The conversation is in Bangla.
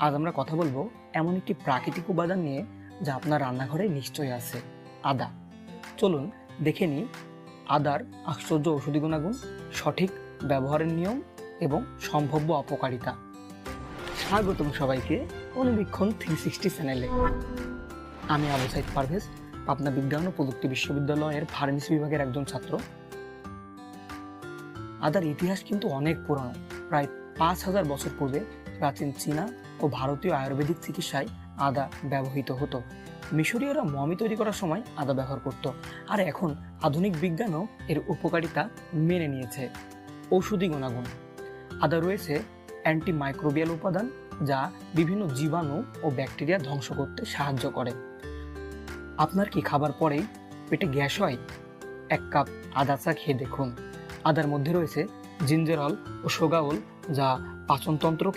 আজ আমরা কথা বলবো এমন একটি প্রাকৃতিক উপাদান নিয়ে যা আপনার রান্নাঘরে নিশ্চয়ই আছে, আদা। চলুন দেখে নিই আদার আশ্চর্য ঔষধি গুণাগুণ, সঠিক ব্যবহারের নিয়ম এবং সম্ভাব্য অপকারিতা। স্বাগতম সবাইকে অনুবীক্ষণ 360 চ্যানেলে। আমি আবু সাইদ পারভেজ, পাবনা বিজ্ঞান ও প্রযুক্তি বিশ্ববিদ্যালয়ের ফার্মেসি বিভাগের একজন ছাত্র। আদার ইতিহাস কিন্তু অনেক পুরানো। প্রায় 5000 বছর পূর্বে প্রাচীন চীনা ও ভারতীয় আয়ুর্বেদিক চিকিৎসায় আদা ব্যবহৃত হতো। মিশরীয়রা মমি তৈরি করার সময় আদা ব্যবহার করত, আর এখন আধুনিক বিজ্ঞানও এর উপকারিতা মেনে নিয়েছে। ঔষধি গুণাগুণ। আদা রয়েছে অ্যান্টিমাইক্রোবিয়াল উপাদান, যা বিভিন্ন জীবাণু ও ব্যাকটেরিয়া ধ্বংস করতে সাহায্য করে। আপনার কি খাবার পরেই পেটে গ্যাস হয়? 1 কাপ আদা চা খেয়ে দেখুন। আদার মধ্যে রয়েছে জিঞ্জারল ও সোগাওল, যা পাচনতন্ত্রকে